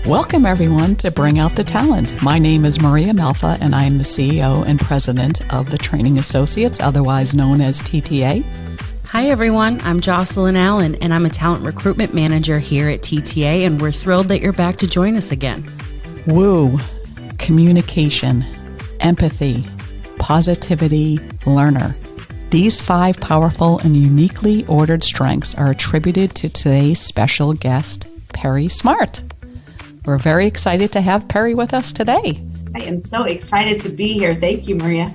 Welcome, everyone, to Bring Out the Talent. My name is Maria Malfa, and I am the CEO and President of the Training Associates, otherwise known as TTA. Hi, everyone. I'm Jocelyn Allen, and I'm a Talent Recruitment Manager here at TTA, and we're thrilled that you're back to join us again. Woo, communication, empathy, positivity, learner. These 5 powerful and uniquely ordered strengths are attributed to today's special guest, Pari Smart. We're very excited to have Pari with us today. I am so excited to be here. Thank you, Maria.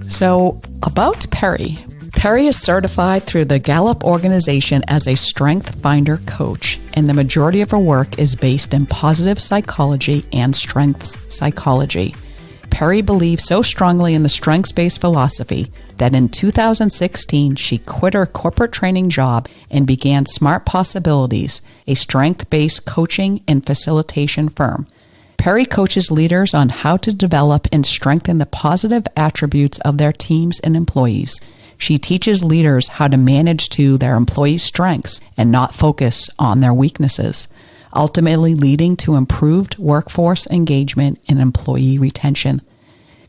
So, about Pari. Pari is certified through the Gallup organization as a StrengthsFinder Coach, and the majority of her work is based in positive psychology and strengths psychology. Pari believes so strongly in the strengths-based philosophy that in 2016, she quit her corporate training job and began Smart Possibilities, a strength-based coaching and facilitation firm. Pari coaches leaders on how to develop and strengthen the positive attributes of their teams and employees. She teaches leaders how to manage to their employees' strengths and not focus on their weaknesses, ultimately leading to improved workforce engagement and employee retention.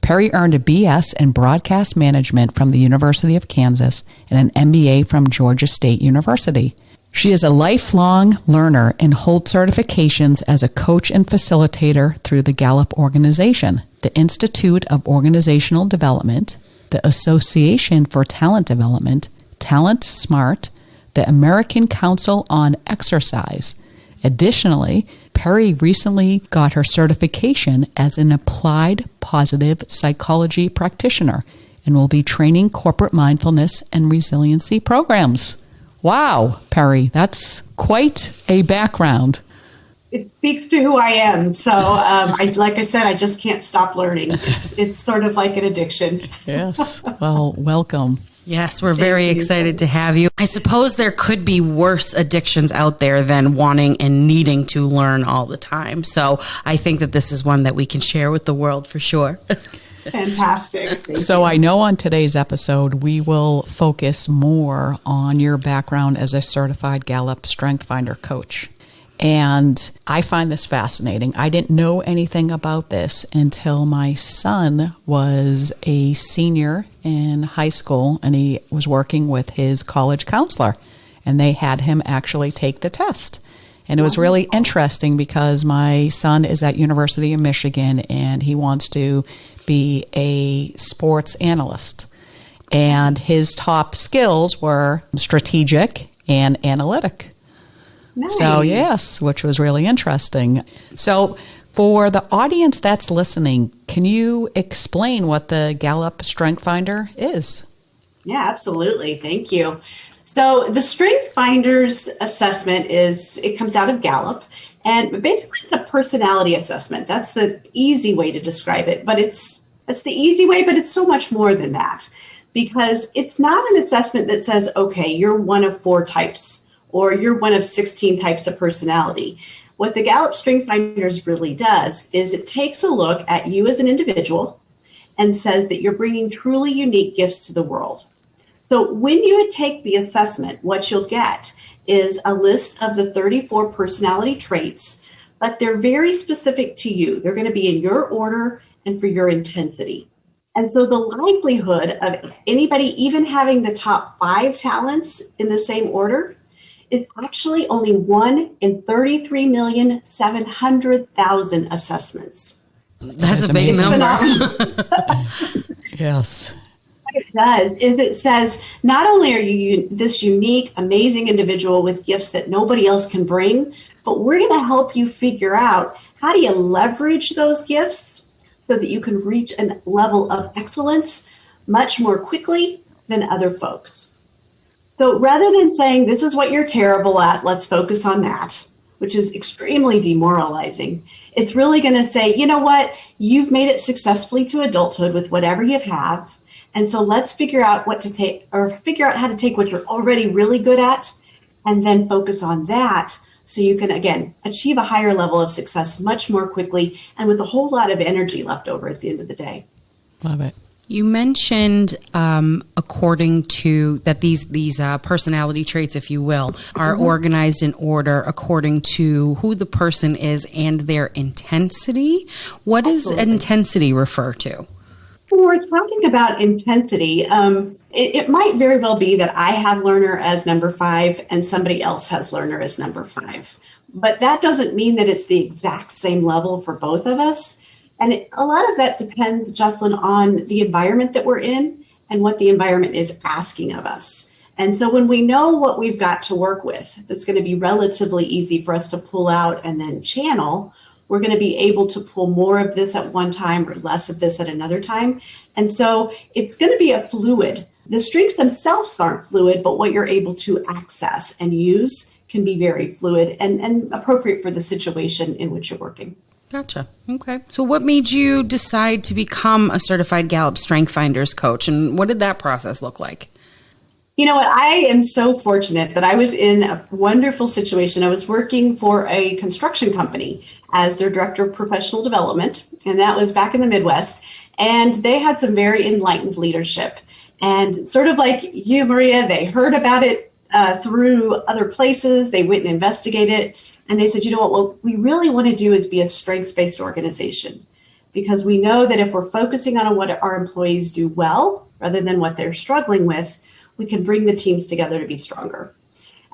Pari earned a BS in Broadcast Management from the University of Kansas and an MBA from Georgia State University. She is a lifelong learner and holds certifications as a coach and facilitator through the Gallup organization, the Institute of Organizational Development, the Association for Talent Development, Talent Smart, the American Council on Exercise. Additionally, Pari recently got her certification as an applied positive psychology practitioner and will be training corporate mindfulness and resiliency programs. Wow, Pari, that's quite a background. It speaks to who I am. So, like I said, I just can't stop learning. It's sort of like an addiction. Yes. Well, welcome. Yes, we're very excited to have you. I suppose there could be worse addictions out there than wanting and needing to learn all the time. So I think that this is one that we can share with the world for sure. Fantastic. So I know on today's episode, we will focus more on your background as a certified Gallup StrengthsFinder Coach. And I find this fascinating. I didn't know anything about this until my son was a senior in high school and he was working with his college counselor, and they had him actually take the test. And it was really interesting because my son is at University of Michigan and he wants to be a sports analyst. And his top skills were strategic and analytic. Nice. So, yes, which was really interesting. So, for the audience that's listening, can you explain what the Gallup StrengthsFinder is? Yeah, absolutely. Thank you. So, the StrengthsFinder's assessment it comes out of Gallup, and basically it's a personality assessment. That's the easy way to describe it, but that's the easy way, but it's so much more than that, because it's not an assessment that says, okay, you're one of 4 types, or you're one of 16 types of personality. What the Gallup StrengthsFinders really does is it takes a look at you as an individual and says that you're bringing truly unique gifts to the world. So when you take the assessment, what you'll get is a list of the 34 personality traits, but they're very specific to you. They're going to be in your order and for your intensity. And so the likelihood of anybody even having the top 5 talents in the same order is actually only 1 in 33,700,000 assessments. That's a big number. Yes. What it does is it says, not only are you this unique, amazing individual with gifts that nobody else can bring, but we're going to help you figure out how do you leverage those gifts so that you can reach a level of excellence much more quickly than other folks. So rather than saying, this is what you're terrible at, let's focus on that, which is extremely demoralizing, it's really going to say, you know what, you've made it successfully to adulthood with whatever you have. And so let's figure out how to take what you're already really good at and then focus on that so you can, again, achieve a higher level of success much more quickly and with a whole lot of energy left over at the end of the day. Love it. You mentioned according to that these personality traits, if you will, are organized in order according to who the person is and their intensity. What does intensity refer to? When we're talking about intensity, it might very well be that I have learner as number 5 and somebody else has learner as number 5. But that doesn't mean that it's the exact same level for both of us. And a lot of that depends, Jocelyn, on the environment that we're in and what the environment is asking of us. And so when we know what we've got to work with, that's going to be relatively easy for us to pull out and then channel, we're going to be able to pull more of this at one time or less of this at another time. And so it's going to be a fluid. The strengths themselves aren't fluid, but what you're able to access and use can be very fluid and appropriate for the situation in which you're working. Gotcha. Okay. So what made you decide to become a Certified Gallup StrengthsFinder Coach, and what did that process look like? You know what? I am so fortunate that I was in a wonderful situation. I was working for a construction company as their director of professional development, and that was back in the Midwest. And they had some very enlightened leadership. And sort of like you, Maria, they heard about it through other places. They went and investigated it. And they said, you know what we really want to do is be a strengths-based organization, because we know that if we're focusing on what our employees do well, rather than what they're struggling with, we can bring the teams together to be stronger.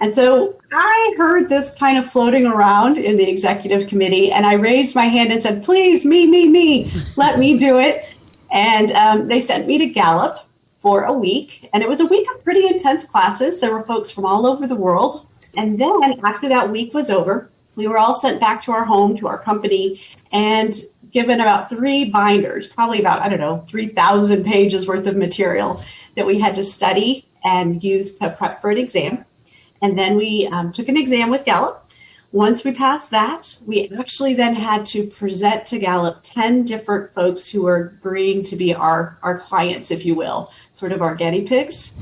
And so I heard this kind of floating around in the executive committee, and I raised my hand and said, please, me, let me do it. And they sent me to Gallup for a week, and it was a week of pretty intense classes. There were folks from all over the world. And then after that week was over, we were all sent back to our home, to our company, and given about 3 binders, probably about, 3,000 pages worth of material that we had to study and use to prep for an exam. And then we took an exam with Gallup. Once we passed that, we actually then had to present to Gallup 10 different folks who were agreeing to be our clients, if you will, sort of our guinea pigs.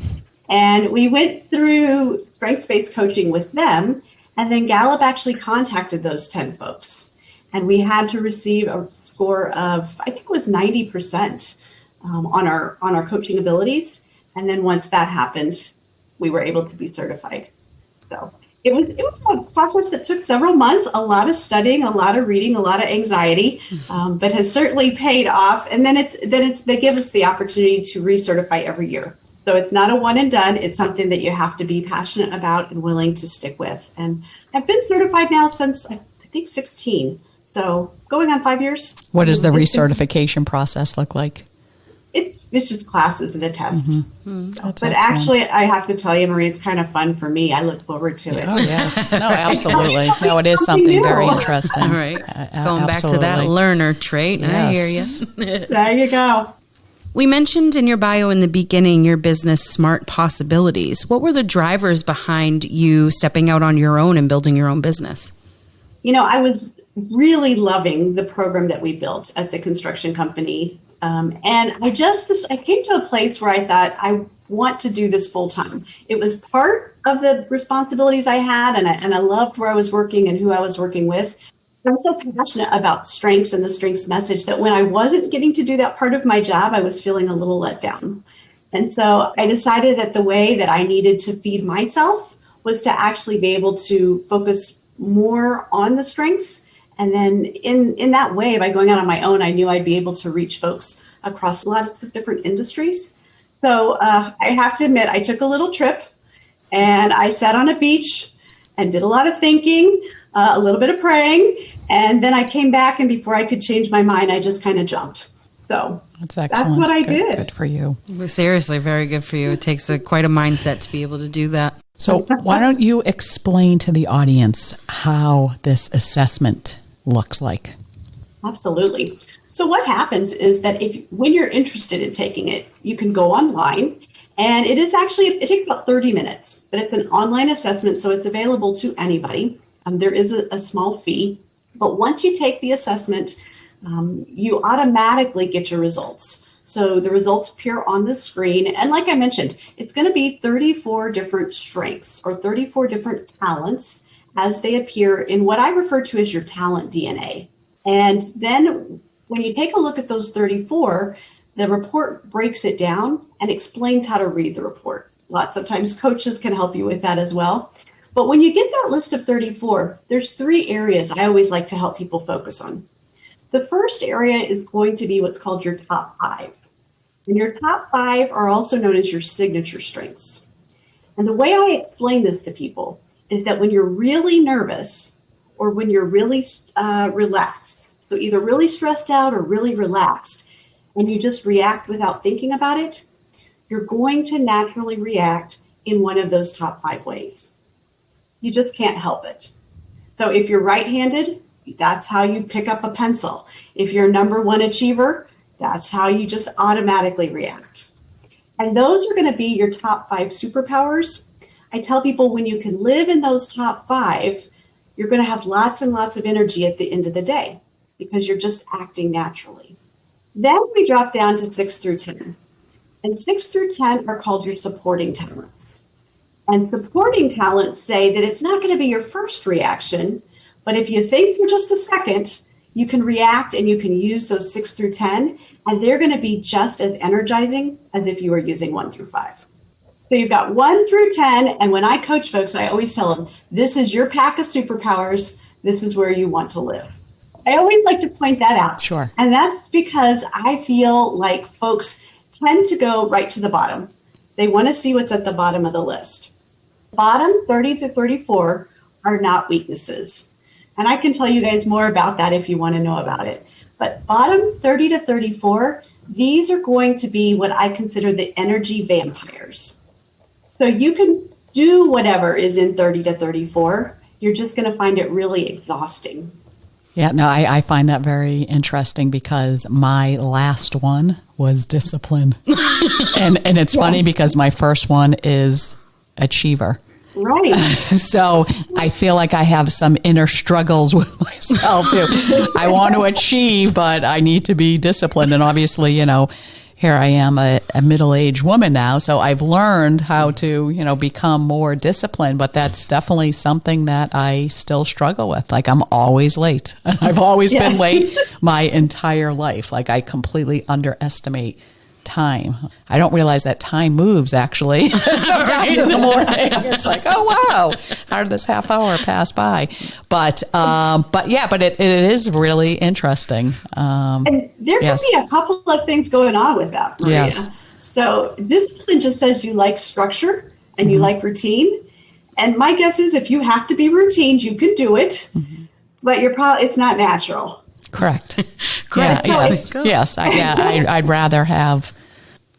And we went through strengths-based coaching with them, and then Gallup actually contacted those 10 folks. And we had to receive a score of, I think it was 90% on our coaching abilities. And then once that happened, we were able to be certified. So it was a process that took several months, a lot of studying, a lot of reading, a lot of anxiety, but has certainly paid off. And then they give us the opportunity to recertify every year. So it's not a one and done. It's something that you have to be passionate about and willing to stick with. And I've been certified now since, I think, 16. So going on 5 years. What does the recertification process look like? It's just classes and a test. Mm-hmm. But excellent. Actually, I have to tell you, Marie, it's kind of fun for me. I look forward to it. Oh, yes. No, absolutely. No, it is something very interesting. All right. Going back to that learner trait. Yes. I hear you. There you go. We mentioned in your bio in the beginning your business, Smart Possibilities. What were the drivers behind you stepping out on your own and building your own business? I was really loving the program that we built at the construction company. And I came to a place where I thought, I want to do this full time. It was part of the responsibilities I had, and I loved where I was working and who I was working with. I'm so passionate about strengths and the strengths message that when I wasn't getting to do that part of my job, I was feeling a little let down. And so I decided that the way that I needed to feed myself was to actually be able to focus more on the strengths. And then in that way, by going out on my own, I knew I'd be able to reach folks across lots of different industries. So I have to admit, I took a little trip and I sat on a beach and did a lot of thinking, a little bit of praying. And then I came back, and before I could change my mind, I just kind of jumped. So that's excellent. That's what I did. Good for you. Seriously, very good for you. It takes quite a mindset to be able to do that. So why don't you explain to the audience how this assessment looks like? Absolutely. So what happens is that when you're interested in taking it, you can go online, and it takes about 30 minutes, but it's an online assessment, so it's available to anybody. There is a small fee. But once you take the assessment, you automatically get your results. So the results appear on the screen. And like I mentioned, it's going to be 34 different strengths or 34 different talents as they appear in what I refer to as your talent DNA. And then when you take a look at those 34, The report breaks it down and explains how to read the report. Lots of times coaches can help you with that as well. But when you get that list of 34, there's 3 areas I always like to help people focus on. The first area is going to be what's called your top 5. And your top 5 are also known as your signature strengths. And the way I explain this to people is that when you're really nervous or when you're really relaxed, so either really stressed out or really relaxed, and you just react without thinking about it, you're going to naturally react in one of those top 5 ways. You just can't help it. So if you're right-handed, that's how you pick up a pencil. If you're number 1 achiever, that's how you just automatically react. And those are going to be your top 5 superpowers. I tell people when you can live in those top 5, you're going to have lots and lots of energy at the end of the day because you're just acting naturally. Then we drop down to 6 through 10. And 6 through 10 are called your supporting talents. And supporting talents say that it's not going to be your first reaction, but if you think for just a second, you can react and you can use those 6 through 10, and they're going to be just as energizing as if you were using 1 through 5. So you've got 1 through 10, and when I coach folks, I always tell them, this is your pack of superpowers. This is where you want to live. I always like to point that out. Sure. And that's because I feel like folks tend to go right to the bottom. They want to see what's at the bottom of the list. Bottom 30 to 34 are not weaknesses. And I can tell you guys more about that if you want to know about it. But bottom 30 to 34, these are going to be what I consider the energy vampires. So you can do whatever is in 30 to 34. You're just going to find it really exhausting. Yeah, no, I find that very interesting because my last one was discipline. and it's funny because my first one is achiever. Right. So I feel like I have some inner struggles with myself too. I want to achieve, but I need to be disciplined. And obviously, here I am, a middle-aged woman now. So I've learned how to, become more disciplined, but that's definitely something that I still struggle with. Like I'm always late, and I've always been late my entire life. Like I completely underestimate time. I don't realize that time moves actually. Sometimes in the morning, it's like, oh wow, how did this half hour pass by? But it is really interesting. And there can be a couple of things going on with that, Maria. Yes. So discipline just says you like structure and you like routine. And my guess is if you have to be routine, you can do it, but it's not natural. Correct. Correct. Yes. I'd rather have.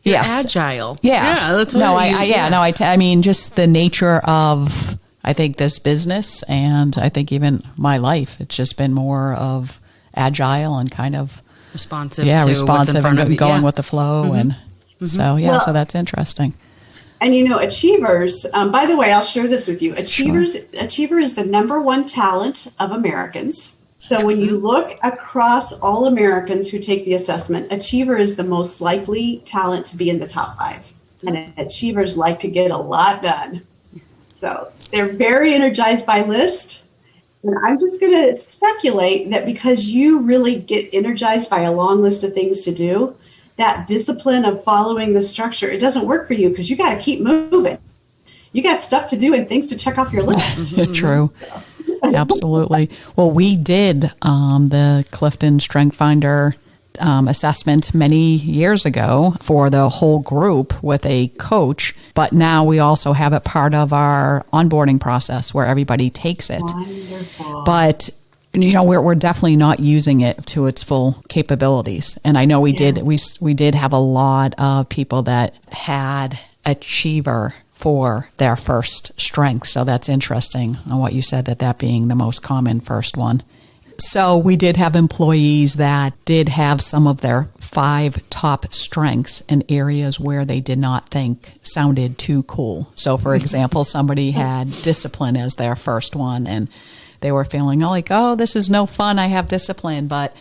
You're agile. Yeah. That's what I mean, just the nature of, I think, this business and I think even my life, it's just been more of agile and kind of responsive and going with the flow. And so that's interesting. And achievers, by the way, I'll share this with you. Achiever is the number 1 talent of Americans. So when you look across all Americans who take the assessment, achiever is the most likely talent to be in the top 5. And achievers like to get a lot done. So they're very energized by list. And I'm just going to speculate that because you really get energized by a long list of things to do, that discipline of following the structure, it doesn't work for you because you got to keep moving. You got stuff to do and things to check off your list. True. Absolutely. Well, we did the Clifton StrengthsFinder assessment many years ago for the whole group with a coach, but now we also have it part of our onboarding process where everybody takes it. Wonderful. But we're definitely not using it to its full capabilities. And I know we did have a lot of people that had achiever for their first strength. So that's interesting on what you said, that being the most common first one. So we did have employees that did have some of their 5 top strengths in areas where they did not think sounded too cool. So for example, somebody had discipline as their first one and they were feeling like, oh, this is no fun. I have discipline. But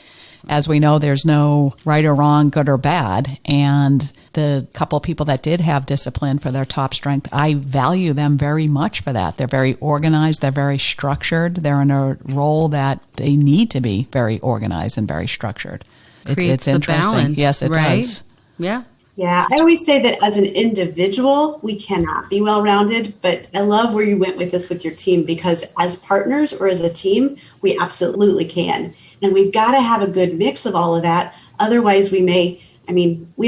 as we know, there's no right or wrong, good or bad. And the couple of people that did have discipline for their top strength, I value them very much for that. They're very organized. They're very structured. They're in a role that they need to be very organized and very structured. It's interesting. Balance, yes, it right? does. Yeah. Yeah, I always say that as an individual, we cannot be well-rounded, but I love where you went with this with your team, because as partners or as a team, we absolutely can. And we've got to have a good mix of all of that. Otherwise, we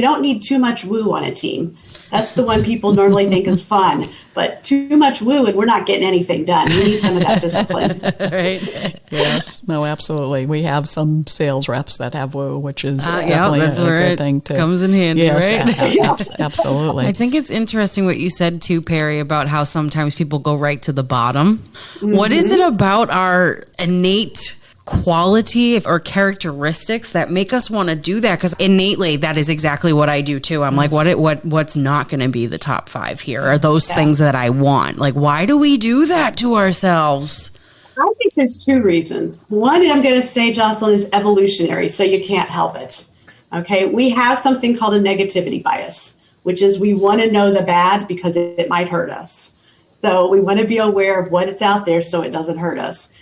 don't need too much woo on a team. That's the one people normally think is fun, but too much woo and we're not getting anything done. We need some of that discipline. Right. Yes. No, absolutely. We have some sales reps that have woo, which is definitely a good thing too. Comes in handy, right? Absolutely. I think it's interesting what you said too, Pari, about how sometimes people go right to the bottom. Mm-hmm. What is it about our innate quality or characteristics that make us want to do that? Because innately, that is exactly what I do too. I'm like, what's not going to be the top 5 here are those things that I want. Like, why do we do that to ourselves? I think there's 2 reasons. One, I'm going to say, Jocelyn, is evolutionary, so you can't help it. Okay, we have something called a negativity bias, which is we want to know the bad because it might hurt us. So we want to be aware of what is out there so it doesn't hurt us.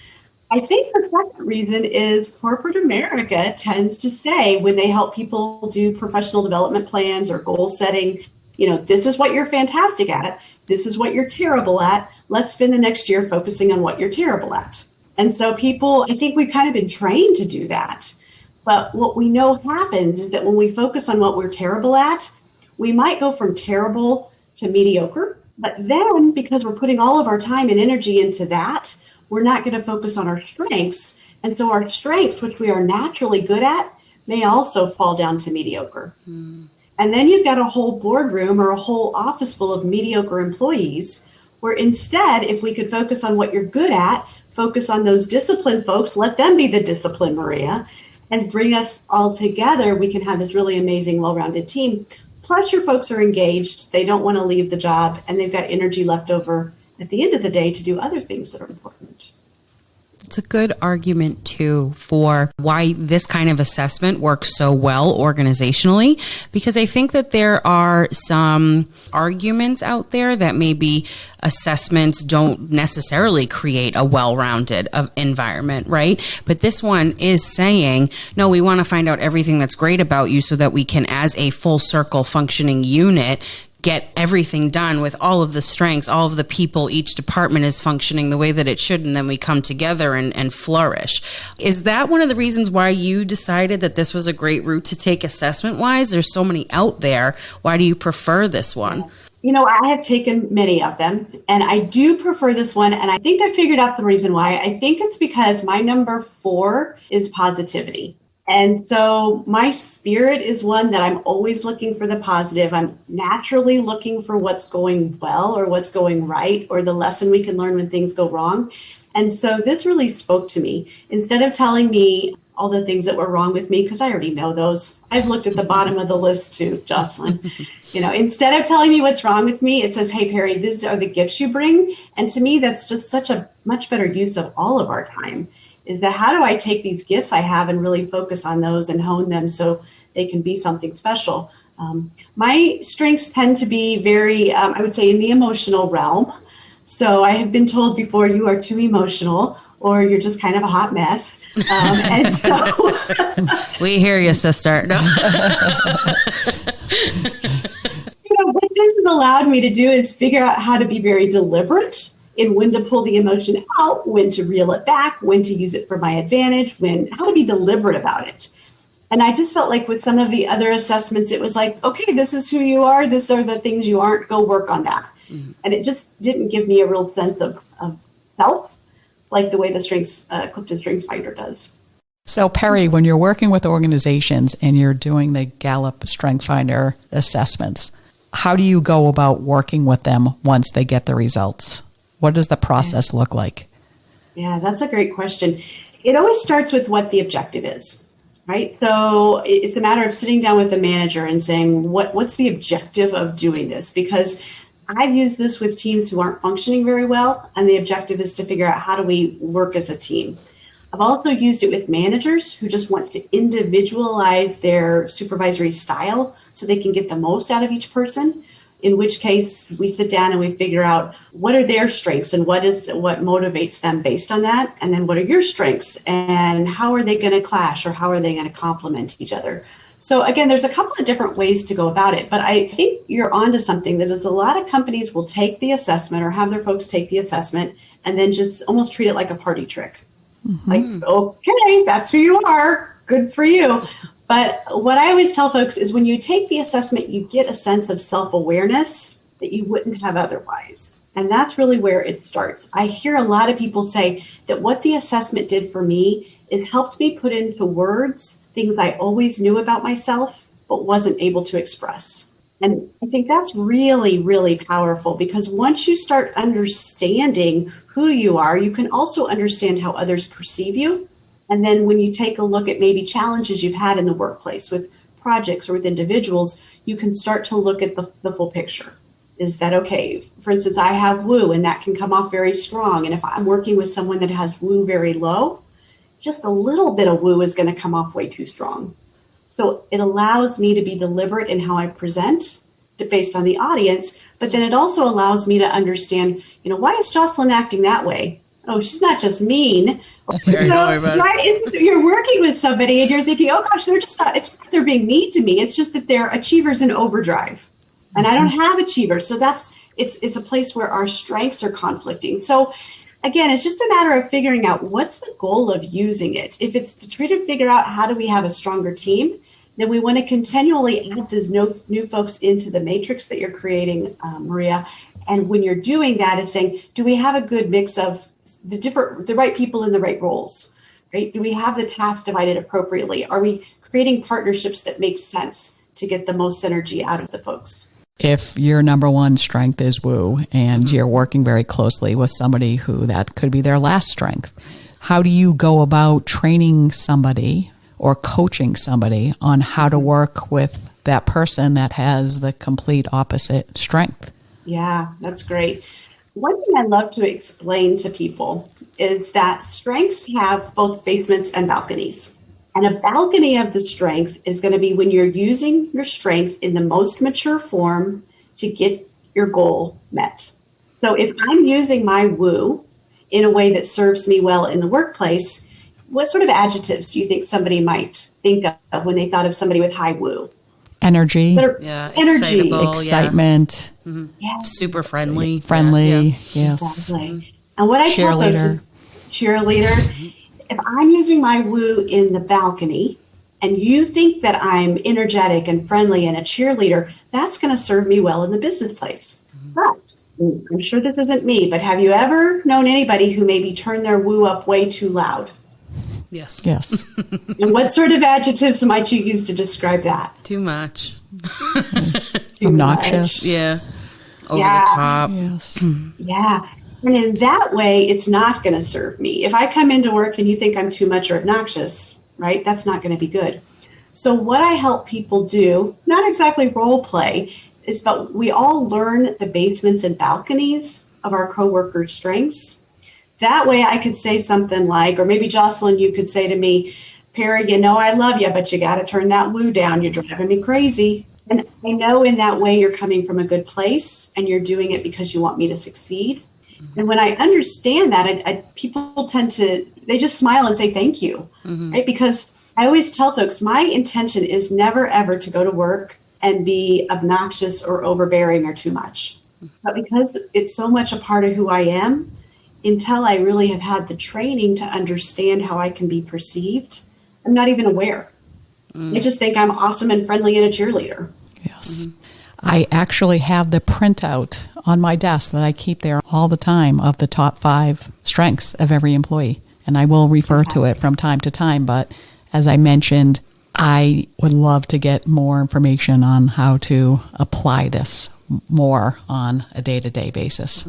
I think the second reason is corporate America tends to say, when they help people do professional development plans or goal setting, this is what you're fantastic at. This is what you're terrible at. Let's spend the next year focusing on what you're terrible at. And so I think we've kind of been trained to do that. But what we know happens is that when we focus on what we're terrible at, we might go from terrible to mediocre. But then, because we're putting all of our time and energy into that, we're not going to focus on our strengths. And so our strengths, which we are naturally good at, may also fall down to mediocre. And then you've got a whole boardroom or a whole office full of mediocre employees, where instead, if we could focus on what you're good at, focus on those disciplined folks, let them be the disciplined Maria, and bring us all together, we can have this really amazing, well-rounded team. Plus, your folks are engaged. They don't want to leave the job, and they've got energy left over at the end of the day to do other things that are important. It's a good argument, too, for why this kind of assessment works so well organizationally, because I think that there are some arguments out there that maybe assessments don't necessarily create a well-rounded environment, right? But this one is saying, no, we want to find out everything that's great about you so that we can, as a full circle functioning unit, get everything done with all of the strengths, all of the people, each department is functioning the way that it should, and then we come together and flourish. Is that one of the reasons why you decided that this was a great route to take assessment-wise? There's so many out there. Why do you prefer this one? I have taken many of them, and I do prefer this one, and I think I figured out the reason why. I think it's because my number 4 is positivity. And so my spirit is one that I'm always looking for the positive. I'm naturally looking for what's going well or what's going right or the lesson we can learn when things go wrong. And so this really spoke to me. Instead of telling me all the things that were wrong with me, because I already know those. I've looked at the bottom of the list too, Jocelyn. Instead of telling me what's wrong with me, it says, hey, Pari, these are the gifts you bring. And to me, that's just such a much better use of all of our time. Is that how do I take these gifts I have and really focus on those and hone them so they can be something special? My strengths tend to be very, I would say, in the emotional realm. So I have been told before, you are too emotional or you're just kind of a hot mess. And so we hear you, sister. No. What this has allowed me to do is figure out how to be very deliberate in when to pull the emotion out, when to reel it back, when to use it for my advantage, how to be deliberate about it. And I just felt like with some of the other assessments, it was like, okay, this is who you are. These are the things you aren't. Go work on that. Mm-hmm. And it just didn't give me a real sense of self, like the way the Clifton StrengthsFinder does. So, Pari, when you're working with organizations and you're doing the Gallup StrengthsFinder assessments, how do you go about working with them once they get the results? What does the process look like? Yeah, that's a great question. It always starts with what the objective is, right? So it's a matter of sitting down with the manager and saying, what's the objective of doing this? Because I've used this with teams who aren't functioning very well, and the objective is to figure out how do we work as a team. I've also used it with managers who just want to individualize their supervisory style so they can get the most out of each person. In which case we sit down and we figure out what are their strengths and what motivates them based on that. And then what are your strengths and how are they going to clash or how are they going to complement each other? So again, there's a couple of different ways to go about it, but I think you're onto something that is a lot of companies will take the assessment or have their folks take the assessment and then just almost treat it like a party trick. Like, okay, that's who you are. Good for you. But what I always tell folks is when you take the assessment, you get a sense of self-awareness that you wouldn't have otherwise. And that's really where it starts. I hear a lot of people say that what the assessment did for me is helped me put into words things I always knew about myself, but wasn't able to express. And I think that's really, really powerful because once you start understanding who you are, you can also understand how others perceive you. And then when you take a look at maybe challenges you've had in the workplace with projects or with individuals, you can start to look at the full picture. Is that okay? For instance, I have woo and that can come off very strong. And if I'm working with someone that has woo very low, just a little bit of woo is going to come off way too strong. So it allows me to be deliberate in how I present based on the audience, but then it also allows me to understand, why is Jocelyn acting that way? Oh, she's not just mean. Right? You're working with somebody and you're thinking, oh gosh, they're just not, it's not that they're being mean to me. It's just that they're achievers in overdrive. And I don't have achievers. So it's a place where our strengths are conflicting. So again, it's just a matter of figuring out what's the goal of using it. If it's to try to figure out how do we have a stronger team, then we want to continually add those new folks into the matrix that you're creating, Maria. And when you're doing that, it's saying, do we have a good mix of the right people in the right roles, right? Do we have the tasks divided appropriately? Are we creating partnerships that make sense to get the most synergy out of the folks? If your number one strength is woo and you're working very closely with somebody who that could be their last strength, how do you go about training somebody or coaching somebody on how to work with that person that has the complete opposite strength? Yeah, that's great. One thing I love to explain to people is that strengths have both basements and balconies. And a balcony of the strength is going to be when you're using your strength in the most mature form to get your goal met. So if I'm using my woo in a way that serves me well in the workplace, what sort of adjectives do you think somebody might think of when they thought of somebody with high woo? Energy. Energy. Excitement. Yeah. Mm-hmm. Yeah. Super friendly. Yes. Exactly. And what I tell folks is cheerleader. If I'm using my woo in the balcony and you think that I'm energetic and friendly and a cheerleader, that's going to serve me well in the business place. But I'm sure this isn't me, but have you ever known anybody who maybe turned their woo up way too loud? Yes. And what sort of adjectives might you use to describe that? Too much. Obnoxious. Yeah. Over the top. Yes. Yeah. And in that way, it's not going to serve me. If I come into work and you think I'm too much or obnoxious, right, that's not going to be good. So what I help people do, not exactly role play, is but we all learn the basements and balconies of our coworkers' strengths. That way I could say something like, or maybe Jocelyn, you could say to me, Pari, I love you, but you got to turn that woo down. You're driving me crazy. And I know in that way you're coming from a good place and you're doing it because you want me to succeed. And when I understand that, people tend to, they just smile and say thank you, right? Because I always tell folks, my intention is never, ever to go to work and be obnoxious or overbearing or too much. But because it's so much a part of who I am, until I really have had the training to understand how I can be perceived, I'm not even aware. I just think I'm awesome and friendly and a cheerleader. Yes. I actually have the printout on my desk that I keep there all the time of the top 5 strengths of every employee. And I will refer to it from time to time. But as I mentioned, I would love to get more information on how to apply this more on a day-to-day basis.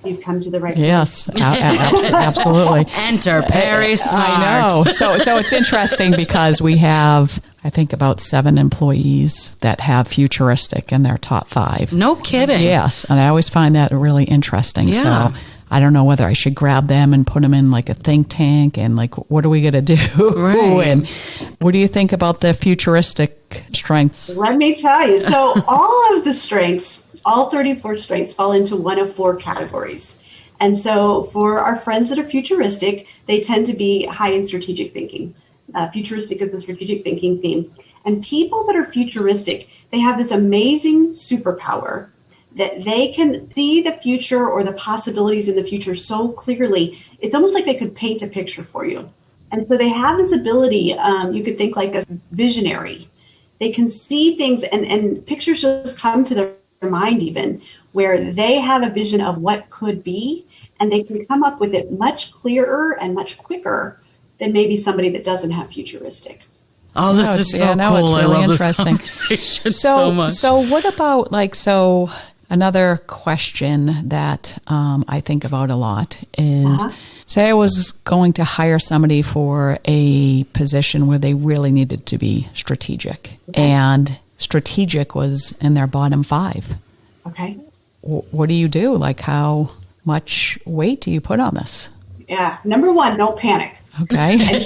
You've come to the right place. Yes, absolutely. Enter Pari Smart. I know. So it's interesting because we have, I think, about 7 employees that have futuristic in their top 5. No kidding. Yes, and I always find that really interesting. Yeah. So I don't know whether I should grab them and put them in like a think tank and like, what are we going to do? Right. And what do you think about the futuristic strengths? Let me tell you. So all of the strengths, all 34 strengths fall into one of 4 categories. And so for our friends that are futuristic, they tend to be high in strategic thinking. Futuristic is the strategic thinking theme. And people that are futuristic, they have this amazing superpower that they can see the future or the possibilities in the future so clearly. It's almost like they could paint a picture for you. And so they have this ability, you could think like a visionary. They can see things and pictures just come to their mind even, where they have a vision of what could be, and they can come up with it much clearer and much quicker than maybe somebody that doesn't have futuristic. Oh, this is so cool. It's really I love interesting. this conversation so much. So what about another question that I think about a lot is, say I was going to hire somebody for a position where they really needed to be strategic, and strategic was in their bottom 5. Okay. What do you do? Like, how much weight do you put on this? Yeah. Number 1, don't panic. Okay.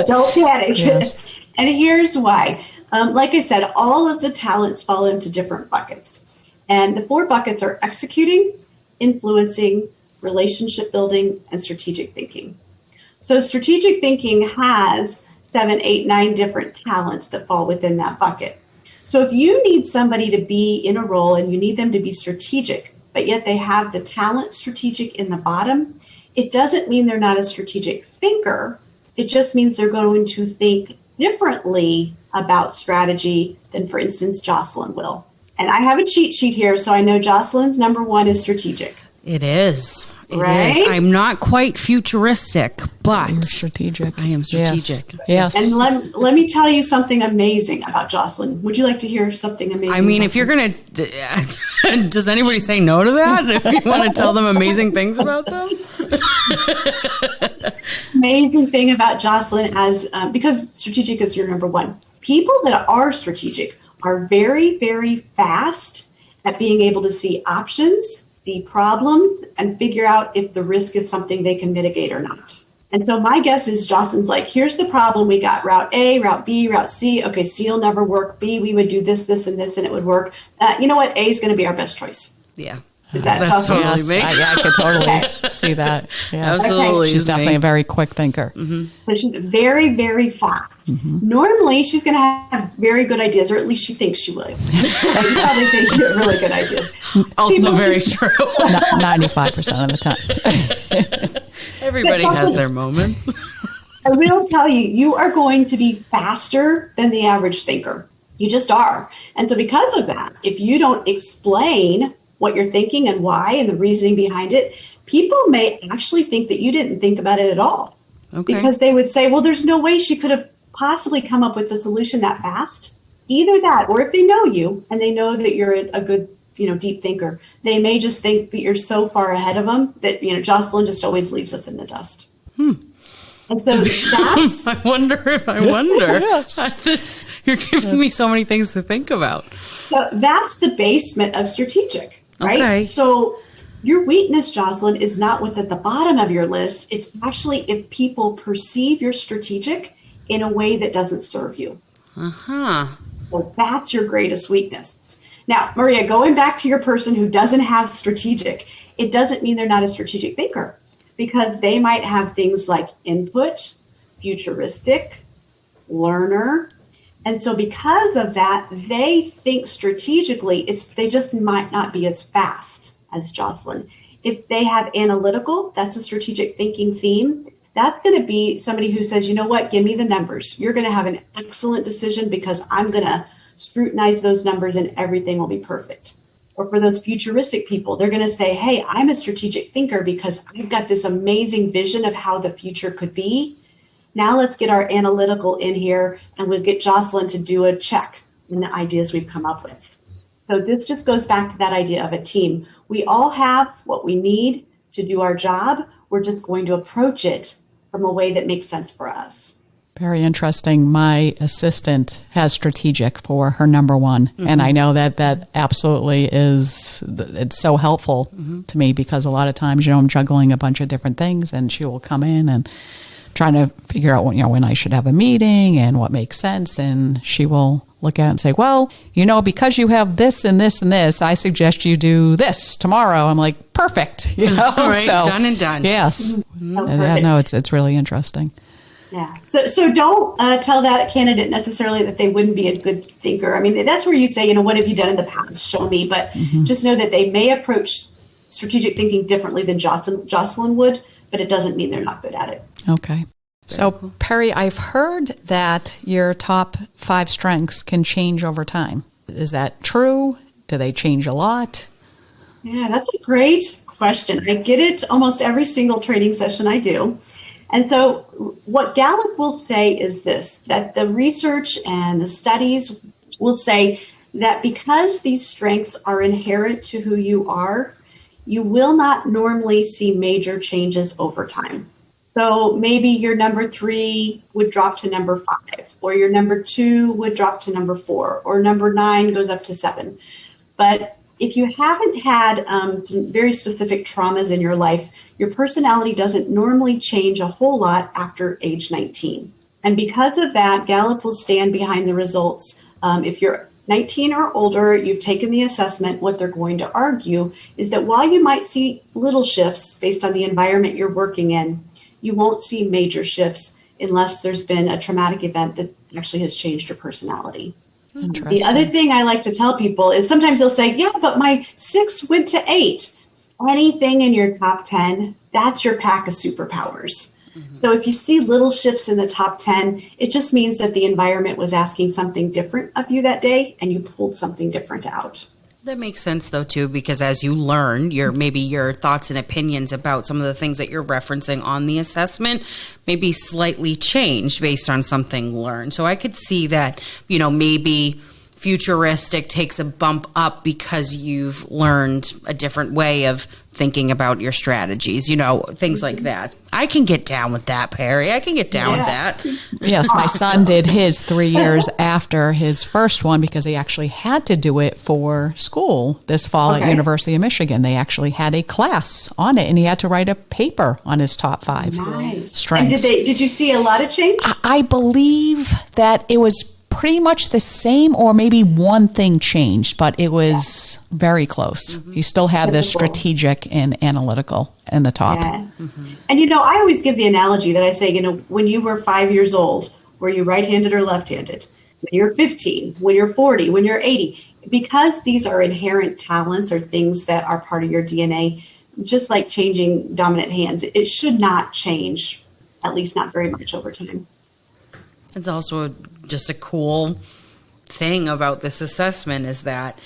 Don't panic. Yes. And here's why. Like I said, all of the talents fall into different buckets. And the 4 buckets are executing, influencing, relationship building, and strategic thinking. So strategic thinking has 7, 8, 9 different talents that fall within that bucket. So if you need somebody to be in a role and you need them to be strategic, but yet they have the talent strategic in the bottom, it doesn't mean they're not a strategic thinker. It just means they're going to think differently about strategy than, for instance, Jocelyn will. And I have a cheat sheet here, so I know Jocelyn's number 1 is strategic. It is. It Right? is. I'm not quite futuristic, but You're strategic. I am strategic. Yes. And let me tell you something amazing about Jocelyn. Would you like to hear something amazing? I mean, about if you're her? going to, does anybody say no to that? If you want to tell them amazing things about them? Amazing thing about Jocelyn, as because strategic is your number 1. People that are strategic are very, very fast at being able to see options, see problems, and figure out if the risk is something they can mitigate or not. And so my guess is Jocelyn's like, here's the problem. We got route A, route B, route C. Okay, C will never work. B, we would do this, this, and this, and it would work. You know what? A is going to be our best choice. Yeah. Is that That's possible? totally me. I could totally see that. Yes. Absolutely. She's definitely a very quick thinker. So she's very, very fast. Normally, she's going to have very good ideas, or at least she thinks she will. You probably think she has really good ideas. Also very true. 95% of the time. Everybody has their moments. I will tell you, you are going to be faster than the average thinker. You just are. And so because of that, if you don't explain what you're thinking and why and the reasoning behind it, people may actually think that you didn't think about it at all. Okay. Because they would say, well, there's no way she could have possibly come up with the solution that fast. Either that, or if they know you and they know that you're a good, deep thinker, they may just think that you're so far ahead of them that, Jocelyn just always leaves us in the dust. And so that's... I wonder. Yes. You're giving me so many things to think about. So that's the basement of strategic, right? Okay. So your weakness, Jocelyn, is not what's at the bottom of your list. It's actually if people perceive you're strategic in a way that doesn't serve you. So that's your greatest weakness. Now, Maria, going back to your person who doesn't have strategic, it doesn't mean they're not a strategic thinker, because they might have things like input, futuristic, learner. And so because of that, they think strategically. They just might not be as fast as Jocelyn. If they have analytical, that's a strategic thinking theme. That's going to be somebody who says, you know what, give me the numbers. You're going to have an excellent decision because I'm going to scrutinize those numbers and everything will be perfect. Or for those futuristic people, they're going to say, hey, I'm a strategic thinker because I've got this amazing vision of how the future could be. Now let's get our analytical in here and we'll get Jocelyn to do a check in the ideas we've come up with. So this just goes back to that idea of a team. We all have what we need to do our job. We're just going to approach it from a way that makes sense for us. Very interesting. My assistant has strategic for her number 1. And I know that absolutely it's so helpful to me, because a lot of times, I'm juggling a bunch of different things and she will come in and trying to figure out when I should have a meeting and what makes sense. And she will look at it and say, well, because you have this and this and this, I suggest you do this tomorrow. I'm like, perfect. All right, done and done. Yes. Oh, No, it's really interesting. Yeah. So don't tell that candidate necessarily that they wouldn't be a good thinker. I mean, that's where you'd say, what have you done in the past? Show me. But just know that they may approach strategic thinking differently than Jocelyn would, but it doesn't mean they're not good at it. Okay. So, Pari, I've heard that your top 5 strengths can change over time. Is that true? Do they change a lot? Yeah, that's a great question. I get it almost every single training session I do. And so what Gallup will say is this, that the research and the studies will say that because these strengths are inherent to who you are, you will not normally see major changes over time. So maybe your number 3 would drop to number 5, or your number 2 would drop to number 4, or number 9 goes up to 7. But if you haven't had some very specific traumas in your life, your personality doesn't normally change a whole lot after age 19. And because of that, Gallup will stand behind the results. If you're 19 or older, you've taken the assessment, what they're going to argue is that while you might see little shifts based on the environment you're working in, you won't see major shifts unless there's been a traumatic event that actually has changed your personality. The other thing I like to tell people is sometimes they'll say, yeah, but my 6 went to 8. Anything in your top 10, that's your pack of superpowers. So if you see little shifts in the top 10, it just means that the environment was asking something different of you that day and you pulled something different out. That makes sense, though, too, because as you learn, maybe your thoughts and opinions about some of the things that you're referencing on the assessment maybe slightly change based on something learned. So I could see that, maybe futuristic takes a bump up because you've learned a different way of thinking about your strategies, things like that. I can get down with that, Pari. I can get down with that. Yes, my son did his 3 years after his first one because he actually had to do it for school this fall at University of Michigan. They actually had a class on it, and he had to write a paper on his top 5 strengths. And did you see a lot of change? I believe that it was pretty much the same, or maybe one thing changed, but it was very close. You still have the strategic and analytical in the top. Yeah. And I always give the analogy that I say, when you were 5 years old, were you right-handed or left-handed? When you're 15, when you're 40, when you're 80, because these are inherent talents or things that are part of your DNA, just like changing dominant hands, it should not change, at least not very much over time. It's also just a cool thing about this assessment is that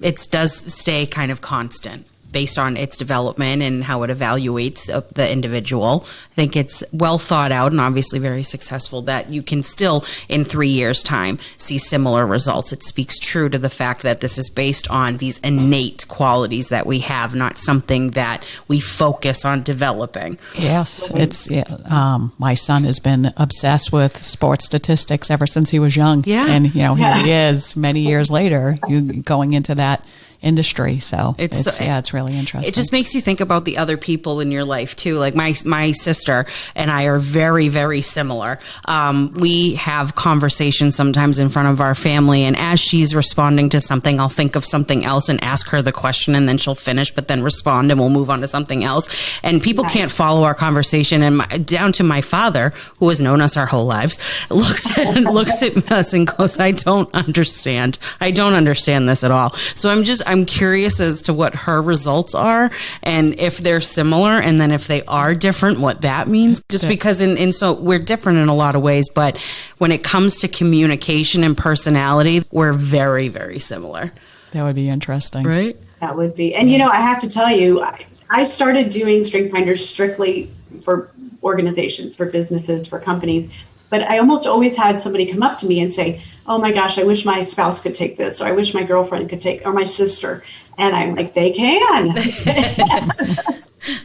it does stay kind of constant based on its development and how it evaluates the individual. I think it's well thought out and obviously very successful that you can still, in 3 years' time, see similar results. It speaks true to the fact that this is based on these innate qualities that we have, not something that we focus on developing. Yes, my son has been obsessed with sports statistics ever since he was young. Yeah. And, here he is many years later, going into that industry. So it's really interesting. It just makes you think about the other people in your life too. Like my sister and I are very, very similar. We have conversations sometimes in front of our family, and as she's responding to something, I'll think of something else and ask her the question, and then she'll finish, but then respond, and we'll move on to something else. And people can't follow our conversation. And down to my father, who has known us our whole lives, looks at us and goes, I don't understand this at all. So I'm curious as to what her results are and if they're similar, and then if they are different, what that means. Just because so we're different in a lot of ways, but when it comes to communication and personality, we're very, very similar. That would be interesting. Right? That would be. And, I have to tell you, I started doing StrengthsFinders strictly for organizations, for businesses, for companies. But I almost always had somebody come up to me and say, oh my gosh, I wish my spouse could take this, or I wish my girlfriend could take, or my sister. And I'm like, they can.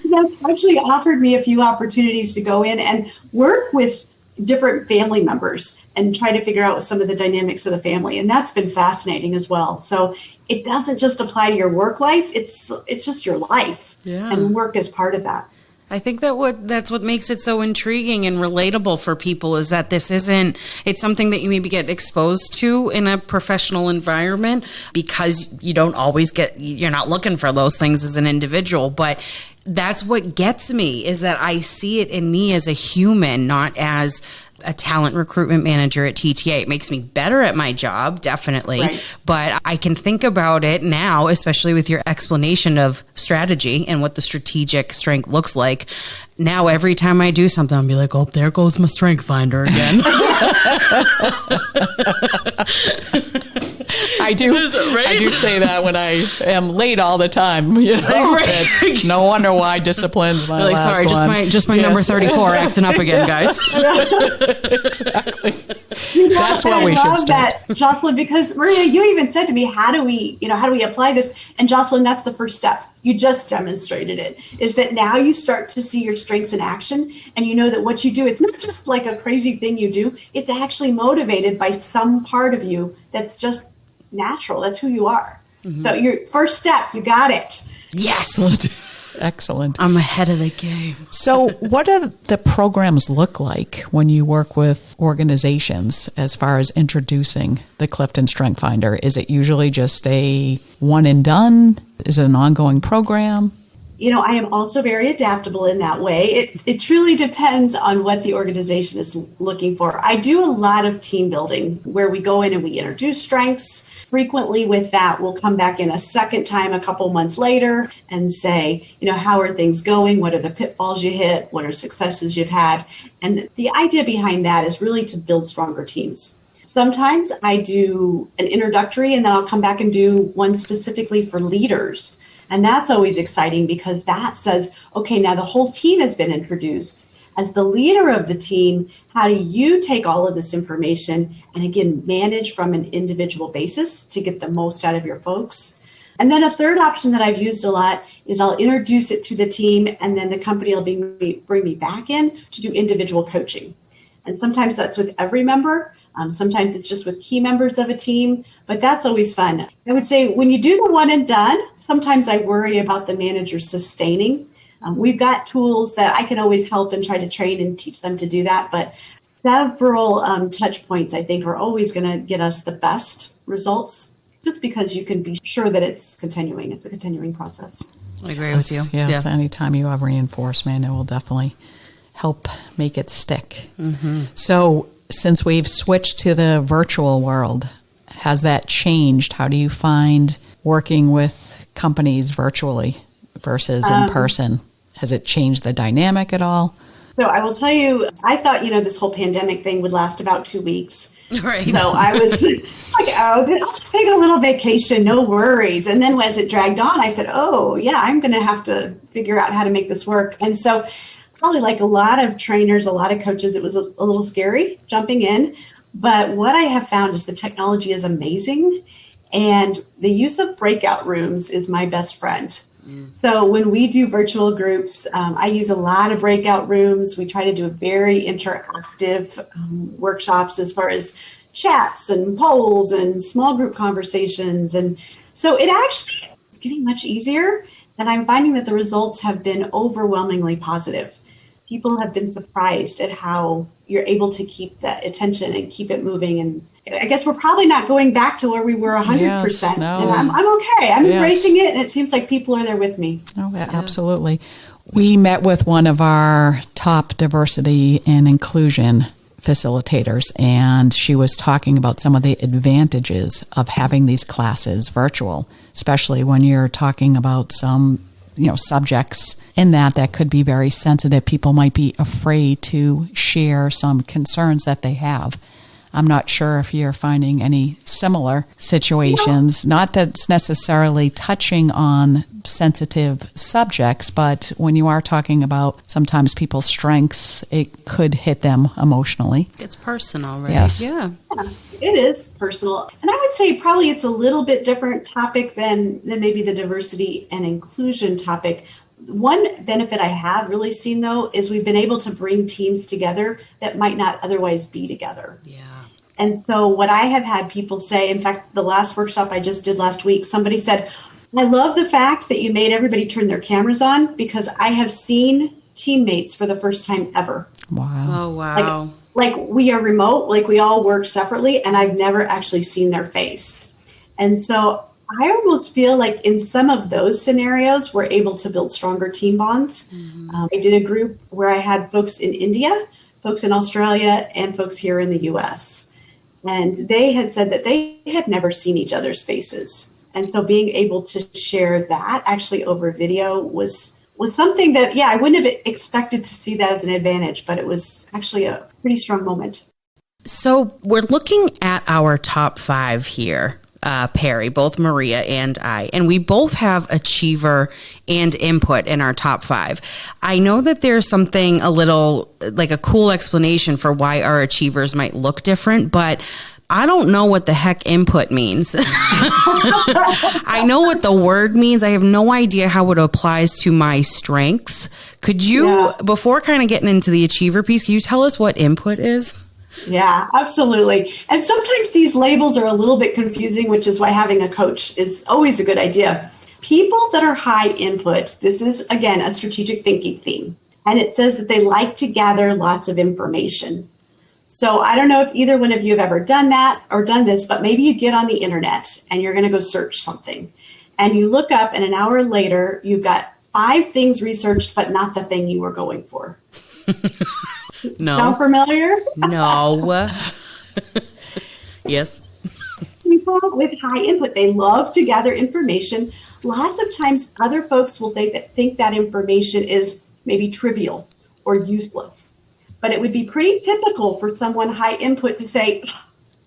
They've actually offered me a few opportunities to go in and work with different family members and try to figure out some of the dynamics of the family. And that's been fascinating as well. So it doesn't just apply to your work life. It's just your life. Yeah. And work is part of that. I think that's what makes it so intriguing and relatable for people is that it's something that you maybe get exposed to in a professional environment because you're not looking for those things as an individual, but that's what gets me, is that I see it in me as a human, not as a talent recruitment manager at TTA. It makes me better at my job, definitely. Right. But I can think about it now, especially with your explanation of strategy and what the strategic strength looks like. Now, every time I do something, I'll be like, oh, there goes my strength finder again. I do say that when I am late all the time. You know, right. No wonder why discipline's my like, last sorry, one. Just my number 34 acting up again, guys. Exactly. That's what we should start. That, Jocelyn, because Maria, you even said to me, how do we apply this? And Jocelyn, that's the first step. You just demonstrated it, is that now you start to see your strengths in action, and you know that what you do, it's not just like a crazy thing you do. It's actually motivated by some part of you that's just natural. That's who you are. Mm-hmm. So your first step, you got it. Yes. Excellent. I'm ahead of the game. So what do the programs look like when you work with organizations as far as introducing the Clifton Strength Finder? Is it usually just a one and done? Is it an ongoing program? You know, I am also very adaptable in that way. It truly depends on what the organization is looking for. I do a lot of team building where we go in and we introduce strengths. Frequently with that, we'll come back in a second time a couple months later and say, you know, how are things going? What are the pitfalls you hit? What are successes you've had? And the idea behind that is really to build stronger teams. Sometimes I do an introductory and then I'll come back and do one specifically for leaders. And that's always exciting because that says, okay, now the whole team has been introduced. As the leader of the team, how do you take all of this information and again, manage from an individual basis to get the most out of your folks? And then a third option that I've used a lot is I'll introduce it to the team and then the company will bring me back in to do individual coaching. And sometimes that's with every member. Sometimes it's just with key members of a team, but that's always fun. I would say when you do the one and done, sometimes I worry about the manager sustaining. We've got tools that I can always help and try to train and teach them to do that. But several touch points, I think, are always going to get us the best results just because you can be sure that it's continuing. It's a continuing process. I agree with you. Yes, yeah. Anytime you have reinforcement, it will definitely help make it stick. Mm-hmm. So since we've switched to the virtual world, has that changed? How do you find working with companies virtually versus in person? Has it changed the dynamic at all? So I will tell you, I thought, this whole pandemic thing would last about 2 weeks. Right. So I was like, I'll just take a little vacation, no worries. And then as it dragged on, I said, oh, yeah, I'm going to have to figure out how to make this work. And so probably like a lot of trainers, a lot of coaches, it was a little scary jumping in. But what I have found is the technology is amazing. And the use of breakout rooms is my best friend. So when we do virtual groups, I use a lot of breakout rooms. We try to do very interactive workshops as far as chats and polls and small group conversations. And so it actually is getting much easier. And I'm finding that the results have been overwhelmingly positive. People have been surprised at how you're able to keep that attention and keep it moving. And I guess we're probably not going back to where we were 100%. Yes, no. And I'm okay. I'm embracing it. And it seems like people are there with me. Oh, yeah, absolutely. We met with one of our top diversity and inclusion facilitators, and she was talking about some of the advantages of having these classes virtual, especially when you're talking about some subjects in that could be very sensitive. People might be afraid to share some concerns that they have. I'm not sure if you're finding any similar situations, not that it's necessarily touching on sensitive subjects, but when you are talking about sometimes people's strengths, it could hit them emotionally. It's personal, right? Yes. Yeah, it is personal. And I would say probably it's a little bit different topic than maybe the diversity and inclusion topic. One benefit I have really seen, though, is we've been able to bring teams together that might not otherwise be together. Yeah. And so what I have had people say, in fact, the last workshop I just did last week, somebody said, I love the fact that you made everybody turn their cameras on because I have seen teammates for the first time ever. Wow. Oh, wow. Like we are remote, like we all work separately, and I've never actually seen their face. And so I almost feel like in some of those scenarios, we're able to build stronger team bonds. I did a group where I had folks in India, folks in Australia, and folks here in the US. And they had said that they had never seen each other's faces. And so being able to share that actually over video was something that, I wouldn't have expected to see that as an advantage, but it was actually a pretty strong moment. So we're looking at our top 5 here, Pari, both Maria and I, and we both have achiever and input in our top 5. I know that there's something a little like a cool explanation for why our achievers might look different, but I don't know what the heck input means. I know what the word means. I have no idea how it applies to my strengths. Could you, before kind of getting into the achiever piece, can you tell us what input is? Yeah, absolutely. And sometimes these labels are a little bit confusing, which is why having a coach is always a good idea. People that are high input, this is, again, a strategic thinking theme. And it says that they like to gather lots of information. So I don't know if either one of you have ever done that or done this, but maybe you get on the internet and you're going to go search something. And you look up and an hour later, you've got 5 things researched, but not the thing you were going for. No. Sound familiar? No. Yes. People with high input, they love to gather information. Lots of times other folks will think that information is maybe trivial or useless. But it would be pretty typical for someone high input to say,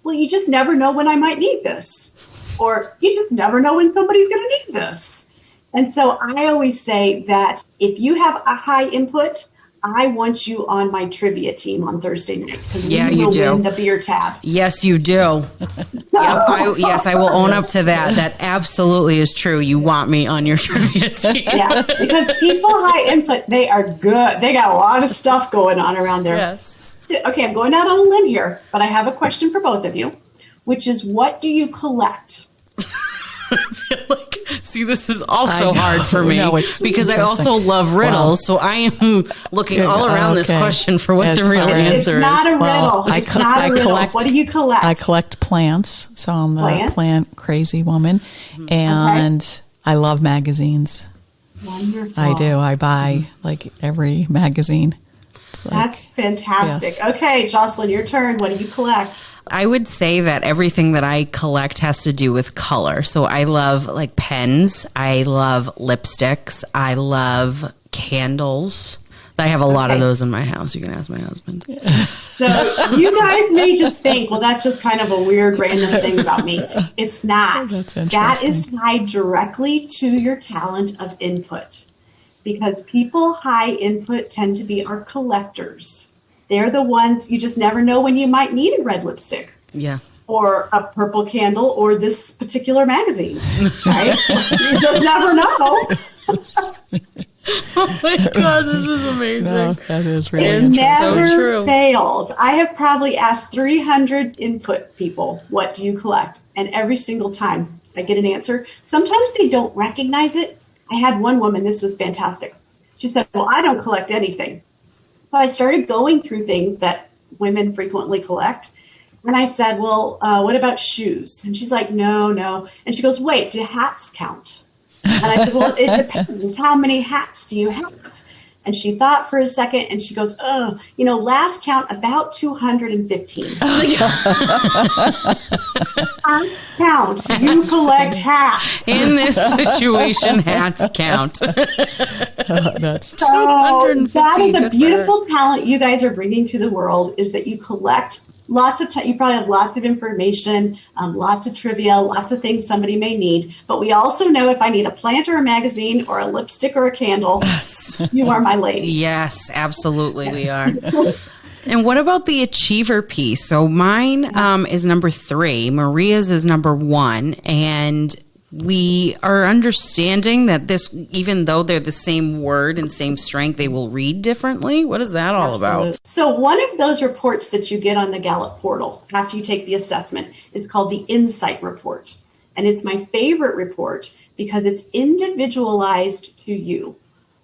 well, you just never know when I might need this. Or you just never know when somebody's going to need this. And so I always say that if you have a high input, I want you on my trivia team on Thursday night. Yeah, you do. Win the beer tab. Yes, you do. Yes, I will own up to that. That absolutely is true. You want me on your trivia team. Yeah, because people high input, they are good. They got a lot of stuff going on around there. Yes. Okay, I'm going out on a limb here, but I have a question for both of you, which is, what do you collect? I feel like, see, this is also hard for me because I also love riddles. So I am looking all around this question for what the real answer is. It's not a riddle. It's not a riddle. What do you collect? I collect plants. So I'm the plant crazy woman. And I love magazines. Wonderful. I do. I buy like every magazine. That's fantastic. Yes. Okay, Jocelyn, your turn. What do you collect? I would say that everything that I collect has to do with color. So I love like pens. I love lipsticks. I love candles. I have a lot of those in my house. You can ask my husband. So you guys may just think, well, that's just kind of a weird random thing about me. It's not. That is tied directly to your talent of input. Because people high input tend to be our collectors. They're the ones you just never know when you might need a red lipstick. Yeah. Or a purple candle or this particular magazine. Right? You just never know. Oh my God, this is amazing. No, that is really It never so true. fails. I have probably asked 300 input people, what do you collect? And every single time I get an answer. Sometimes they don't recognize it. I had one woman, this was fantastic. She said, well, I don't collect anything. So I started going through things that women frequently collect. And I said, well, what about shoes? And she's like, no. And she goes, wait, do hats count? And I said, well, it depends. How many hats do you have? And she thought for a second and she goes, last count about 215. Hats count. You collect hats. In this situation, hats count. That's So that is a beautiful talent you guys are bringing to the world, is that you collect lots of you probably have lots of information, lots of trivia, lots of things somebody may need. But we also know if I need a plant or a magazine or a lipstick or a candle, you are my lady. Yes, absolutely we are. And what about the achiever piece? So mine is number 3. Maria's is number 1. And we are understanding that this, even though they're the same word and same strength, they will read differently. What is that all about? So one of those reports that you get on the Gallup portal after you take the assessment is called the Insight Report. And it's my favorite report because it's individualized to you.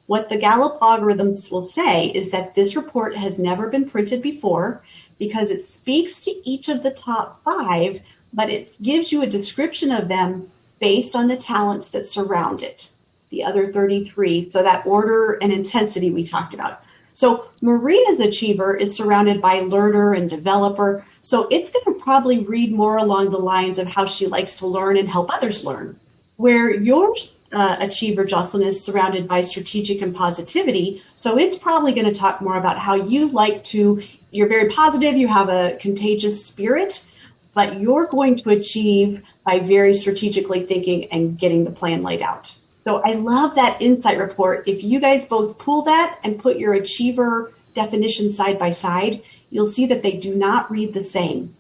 What the Gallup algorithms will say is that this report has never been printed before because it speaks to each of the top 5, but it gives you a description of them based on the talents that surround it, the other 33. So that order and intensity we talked about. So Marina's achiever is surrounded by learner and developer. So it's going to probably read more along the lines of how she likes to learn and help others learn. Where your achiever, Jocelyn, is surrounded by strategic and positivity. So it's probably going to talk more about how you like to, you're very positive, you have a contagious spirit, but you're going to achieve by very strategically thinking and getting the plan laid out. So I love that insight report. If you guys both pull that and put your achiever definition side by side, you'll see that they do not read the same,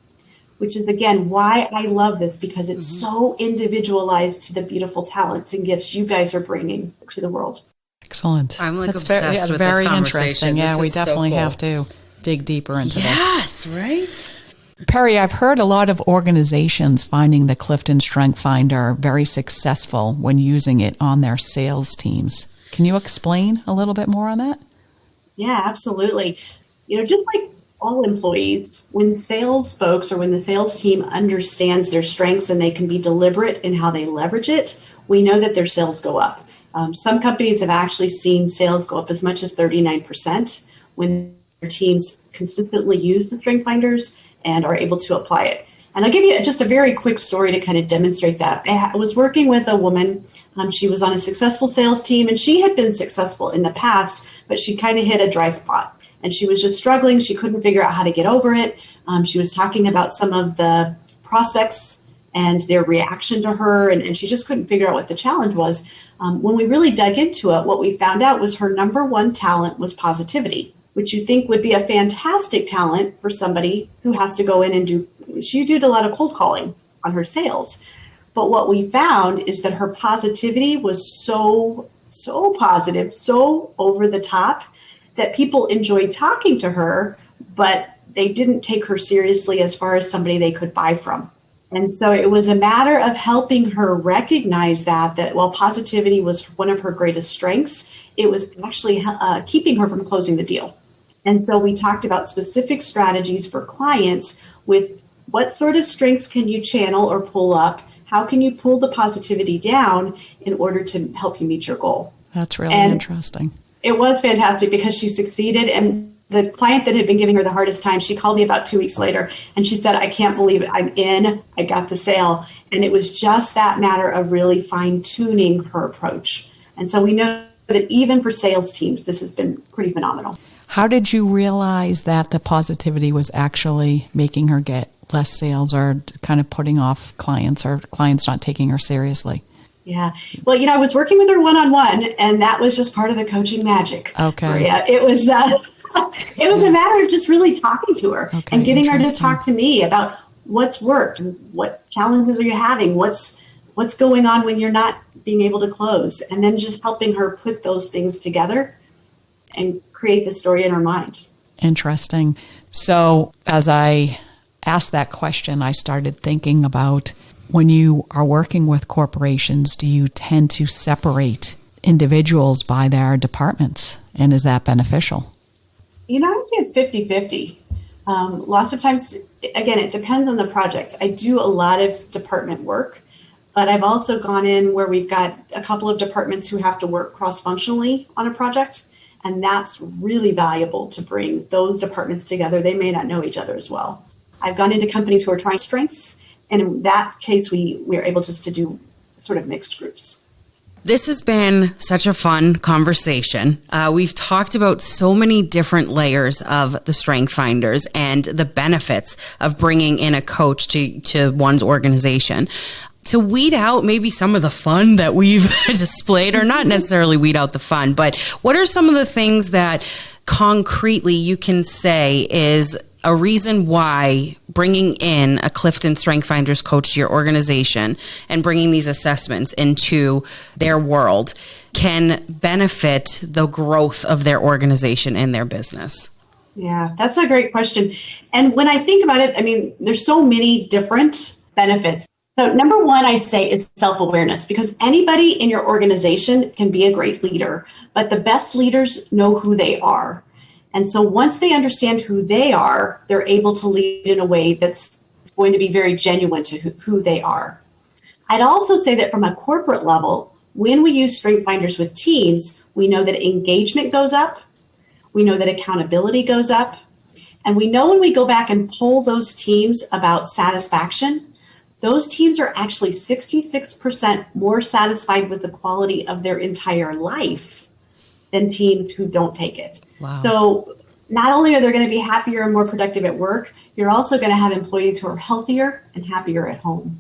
which is, again, why I love this, because it's so individualized to the beautiful talents and gifts you guys are bringing to the world. Excellent. I'm That's obsessed with very this conversation. interesting. Yeah, This we is so definitely cool. have to dig deeper into this. Yes, right? Pari, I've heard a lot of organizations finding the Clifton Strength Finder very successful when using it on their sales teams. Can you explain a little bit more on that? Yeah, absolutely. Just like all employees, when sales folks or when the sales team understands their strengths and they can be deliberate in how they leverage it, we know that their sales go up. Some companies have actually seen sales go up as much as 39% when their teams consistently use the Strength Finders and are able to apply it. And I'll give you just a very quick story to kind of demonstrate that. I was working with a woman. She was on a successful sales team, and she had been successful in the past, but she kind of hit a dry spot. And she was just struggling. She couldn't figure out how to get over it. She was talking about some of the prospects and their reaction to her, and she just couldn't figure out what the challenge was. When we really dug into it, what we found out was her number one talent was positivity, which you think would be a fantastic talent for somebody who has to go in and she did a lot of cold calling on her sales. But what we found is that her positivity was so positive, so over the top, that people enjoyed talking to her, but they didn't take her seriously as far as somebody they could buy from. And so it was a matter of helping her recognize that while positivity was one of her greatest strengths, it was actually keeping her from closing the deal. And so we talked about specific strategies for clients with what sort of strengths can you channel or pull up? How can you pull the positivity down in order to help you meet your goal? That's really interesting. It was fantastic because she succeeded. And the client that had been giving her the hardest time, she called me about 2 weeks later and she said, I can't believe it. I'm in. I got the sale. And it was just that matter of really fine tuning her approach. And so we know that even for sales teams, this has been pretty phenomenal. How did you realize that the positivity was actually making her get less sales or kind of putting off clients or clients not taking her seriously? Yeah. Well, I was working with her one-on-one, and that was just part of the coaching magic. Okay. Maria. It was a matter of just really talking to her and getting her to talk to me about what's worked, what challenges are you having, what's going on when you're not being able to close, and then just helping her put those things together and create the story in her mind. Interesting. So as I asked that question, I started thinking about when you are working with corporations, do you tend to separate individuals by their departments? And is that beneficial? I would say it's 50-50. Lots of times, again, it depends on the project. I do a lot of department work, but I've also gone in where we've got a couple of departments who have to work cross-functionally on a project. And that's really valuable to bring those departments together. They may not know each other as well. I've gone into companies who are trying strengths. And in that case, we are able just to do sort of mixed groups. This has been such a fun conversation. We've talked about so many different layers of the Strength Finders and the benefits of bringing in a coach to one's organization. To weed out maybe some of the fun that we've displayed, or not necessarily weed out the fun, but what are some of the things that concretely you can say is a reason why bringing in a Clifton Strength Finders coach to your organization and bringing these assessments into their world can benefit the growth of their organization and their business? Yeah, that's a great question. And when I think about it, there's so many different benefits. So number one, I'd say is self-awareness, because anybody in your organization can be a great leader, but the best leaders know who they are. And so once they understand who they are, they're able to lead in a way that's going to be very genuine to who they are. I'd also say that from a corporate level, when we use Strength Finders with teams, we know that engagement goes up, we know that accountability goes up, and we know when we go back and poll those teams about satisfaction, those teams are actually 66% more satisfied with the quality of their entire life than teams who don't take it. Wow. So not only are they going to be happier and more productive at work, you're also going to have employees who are healthier and happier at home.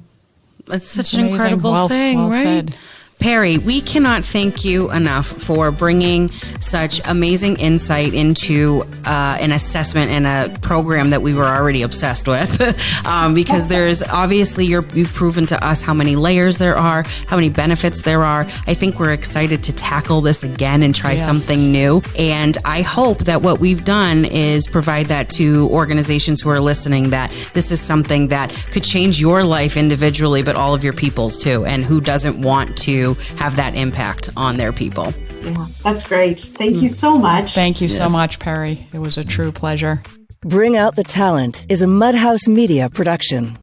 That's such an incredible thing, right? Said. Pari, we cannot thank you enough for bringing such amazing insight into an assessment and a program that we were already obsessed with. Because there's obviously, you've proven to us how many layers there are, how many benefits there are. I think we're excited to tackle this again and try something new. And I hope that what we've done is provide that to organizations who are listening, that this is something that could change your life individually, but all of your people's too. And who doesn't want to have that impact on their people. Yeah, that's great. Thank you so much. Thank you so much, Pari. It was a true pleasure. Bring Out the Talent is a Mudhouse Media production.